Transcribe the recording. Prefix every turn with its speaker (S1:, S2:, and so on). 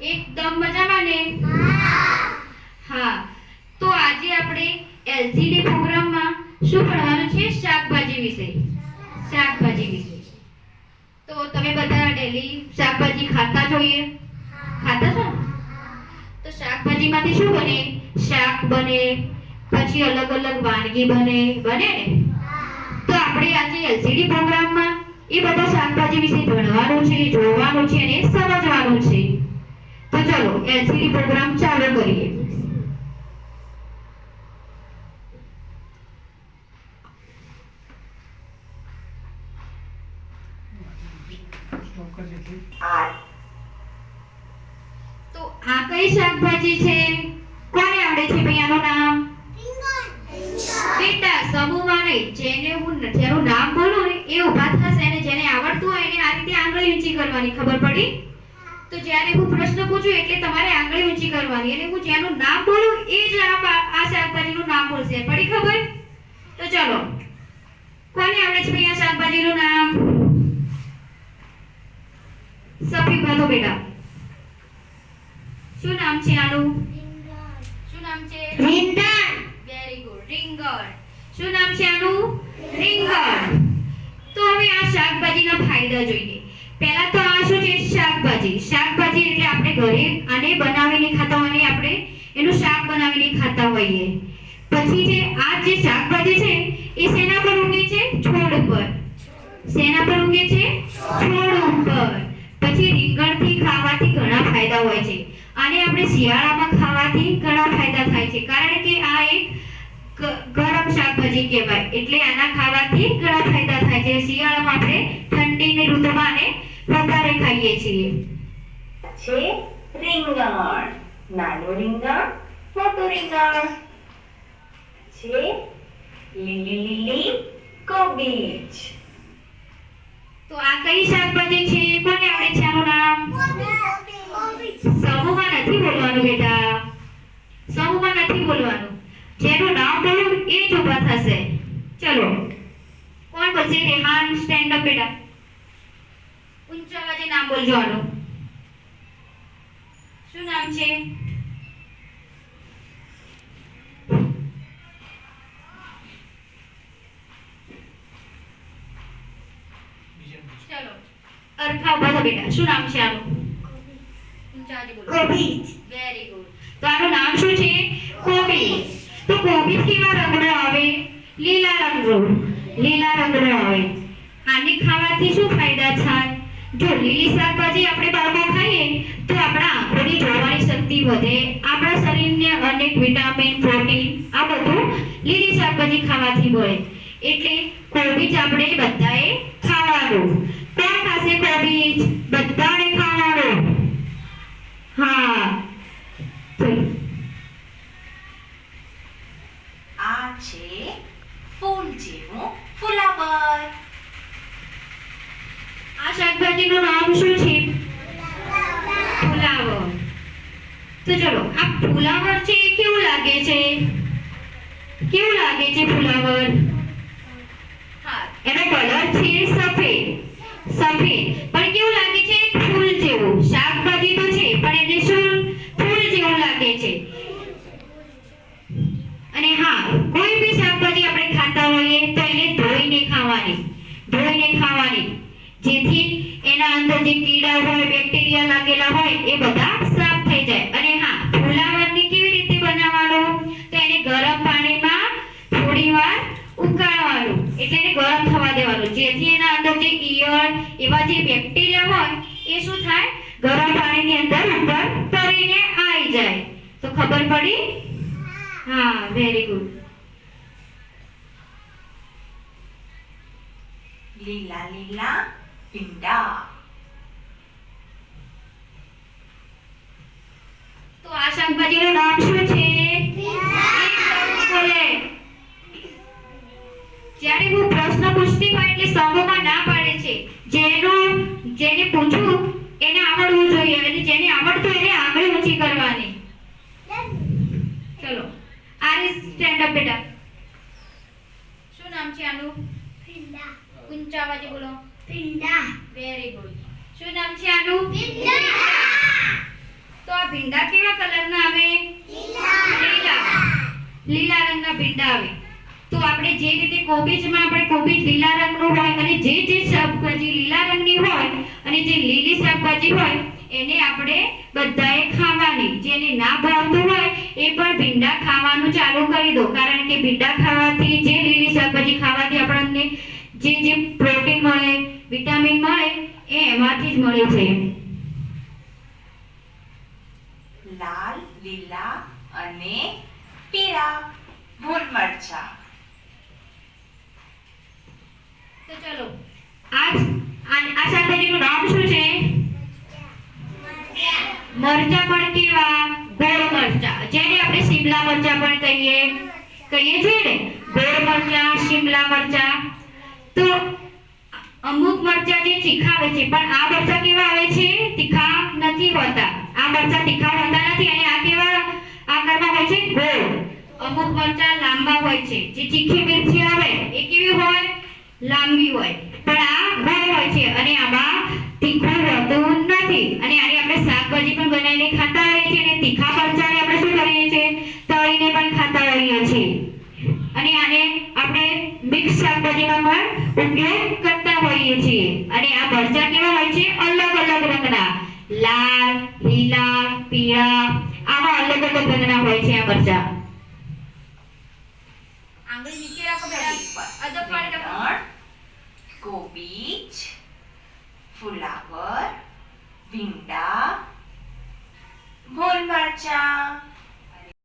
S1: એકદમ મજામાં ને? હા, તો આજે આપણે એલસીડી પ્રોગ્રામમાં શું ભણવાનું છે? શાકભાજી વિશે. શાકભાજી વિશે. તો તમે બધા ડેલી શાકભાજી ખાતા જોઈએ? ખાતા છો? તો શાકભાજીમાંથી શું બને? શાક બને, પછી અલગ અલગ વાનગી બને, બને ને? તો આપણે આજે એલસીડી પ્રોગ્રામમાં એ બધા શાકભાજી વિશે ભણવાનું છે, જોવાનું છે અને સમજવાનું છે. તો ચલો એલસીડી પ્રોગ્રામ ચાલુ કરીએ. તો આ કઈ શાકભાજી છે? કોને આવડે છે ભાઈ આનું નામ? બેટા સમૂહમાં નહીં, જેનું નામ બોલું ને એ ઊભા થશે અને જેને આવડતું હોય એને આ રીતે આંગળી ઊંચી કરવાની. ખબર પડી? તો જ્યારે હું પ્રશ્ન પૂછું એટલે તમારે આંગળી ઊંચી કરવાની અને હું જેનું નામ બોલું એ જ આ શાકભાજીનું નામ બોલશે. પડી ખબર? તો ચલો, કોને આવડે છે ભાઈ આ શાકભાજીનું નામ? સફી બોલો બેટા. શું નામ છે આનું? શું નામ છે? રીંગણ. વેરી ગુડ, રીંગણ. શું નામ છે આનું? રીંગણ. તો હવે આ શાકભાજીના ફાયદા જોઈએ. પહેલા તો આ શું છે? શાકભાજી. શાકભાજી એટલે આપણે ઘરે આને બનાવીને ખાતા હોઈએ, આપણે એનું શાક બનાવીને ખાતા હોઈએ. પછી જે આ જે શાકભાજી છે એ શેના પર ઉગે છે? છોડ પર. શેના પર ઉગે છે? છોડ ઉપર. પછી રીંગણથી ખાવાથી ઘણા ફાયદા હોય છે. આને આપણે શિયાળામાં ખાવાથી ઘણા ફાયદા થાય છે, કારણ કે આ એક ગરમ શાકભાજી કહેવાય, એટલે આના ખાવાથી ઘણા ફાયદા થાય છે. શિયાળામાં આપણે ઠંડીની ઋતુમાં આને વધારે ખાઈએ છીએ.
S2: છે રીંગણ. નાનું રીંગણ, મોટું રીંગણ. છે લીલી કોબીજ.
S1: તો આ કઈ શાકભાજી છે? કોને આવડે છે આનું નામ? સમૂહમાં નથી બોલવાનું બેટા, સમૂહમાં નથી બોલવાનું. જેનું નામ બોલું એ જ ઊભા થશે. ચલો, કોણ બોલશે? રેહાન, સ્ટેન્ડ અપ બેટા. ઊંચા અવાજે નામ બોલજો આનું. શું નામ છે? ચલો, અર્થા ઉભા થો બેટા. શું નામ છે આનું? ઊંચા અવાજે બોલો. કોબીજ. Very good. તો આનું નામ શું છે? કોબીજ. તો કોબીજ કેવા રંગનો આવે? લીલા રંગનો. લીલા રંગનો આવે. આને ખાવાથી શું ફાયદા થાય? જો લીલી શાકભાજી આપણે બાળકો ખાઈએ તો આપણા આંખોની જોવાની શક્તિ વધે, આપણા શરીરને અનેક વિટામિન, પ્રોટીન આ બધું લીલી શાકભાજી ખાવાથી મળે. એટલે કોબીજ આપણે બધાએ ખાવાનું. કોણ ખાશે કોબીજ? બધાએ ખાવાનું. હા.
S2: આ છે ફૂલ જેવું ફુલાવર.
S1: આ શાકભાજીનું નામ શું છે? ફુલાવર. તો ચલો, આ ફુલાવર છે એ કેવું લાગે છે? કેવું લાગે છે ફુલાવર? હા, એનો કલર છે સફેદ. સફેદ. પણ કેવું લાગે છે? ફૂલ જેવું. શાકભાજી તો છે પણ એને શું? ફૂલ જેવું લાગે છે. અને હા, કોઈ બી શાકભાજી આપણે ખાતા હોઈએ તો એને ધોઈને ખાવાની. ધોઈને ખાવાની, જેથી એના અંદર જે કીડા હોય, બેક્ટેરિયા લાગેલા હોય એ બધા સાફ થઈ જાય. અને હા, ફુલાવરને કેવી રીતે બનાવવાનું? તો એને ગરમ પાણીમાં થોડીવાર ઉકાળવાનું, એટલે એને ગરમ થવા દેવાનું, જેથી એના અંદર જે ઈયળ એવા જે બેક્ટેરિયા હોય એ શું થાય? ગરમ પાણીની અંદર ઉપર તરીને આવી જાય. તો ખબર પડી? હા, વેરી ગુડ.
S2: લીલા લીલા ભીંડા.
S1: તો આ શાકભાજીનું નામ શું છે? બોલે. જ્યારે હું પ્રશ્ન પૂછતી હોય એટલે સમૂહમાં ના પાડે છે. જેને પૂછું એને આવડવું જોઈએ અને જેને આવડતું એને આંગળી ઊંચી કરવાની. ચલો, આરિસ સ્ટેન્ડ અપ બેટા. શું નામ છે આનું? ભીંડા. ઊંચા અવાજે બોલો. ભીંડા. Very good. શું નામ છે આનું? ભીંડા. તો આ ભીંડા કેવા કલરના આવે? લીલા રંગના ભીંડા આવે. તો આપણે જે રીતે કોબીજમાં આપણે કોબીજ લીલા રંગનું હોય અને જે શાકભાજી લીલા રંગની હોય અને જે લીલી શાકભાજી હોય એને આપણે બધાએ ખાવાની. જેને ના ભાવતું હોય એ પણ ભીંડા ખાવાનું ચાલુ કરી દો, કારણ કે ભીંડા ખાવાથી, જે લીલી શાકભાજી ખાવાથી આપણને જે પ્રોટીન મળે, વિટામિન મળે એ એમાંથી જ મળે છે.
S2: લાલ, લીલા અને પીળા ભૂલ મરચાં.
S1: તો ચલો આ શાકભાજીનું નામ શું છે? મરચા. પણ કેવા? ગોળ મરચા, જેને આપણે શિમલા મરચા પણ કહીએ છીએ ને, ગોળ મરચા, શિમલા મરચા. તો અમુક મરચા જે તીખા આવે છે, પણ આ મરચા કેવા આવે છે? તીખા નથી હોતા. આ મરચા તીખા હોતા નથી અને આ કેવા આકારમાં હોય છે? ગોળ. અમુક મરચા લાંબા હોય છે. જે તીખી મિરચી આવે એ કેવી હોય? લાંબી હોય. પણ આ ગોળ હોય છે અને આમાં તીખું હોતું નથી. અને આને આપણે શાકભાજી પણ બનાવીને ખાતા હોઈએ છીએ અને તીખા મરચાને આપણે શું કરીએ છીએ? તળીને પણ ખાતા હોઈએ છીએ. અને આને આપણે મિક્સ શાકભાજીમાં પણ ઉપયોગ કરતા હોઈએ છીએ. અને આ મરચા કેવા હોય છે? અલગ અલગ રંગના. લાલ, લીલા, પીળા, આવા અલગ અલગ રંગના હોય છે આ મરચા. આંગળી નીચે રાખો બેટા. અદબ પાડી રાખો.
S2: કોબીજ, ફુલાવર, ભીંડા, ભૂલ મરચાં.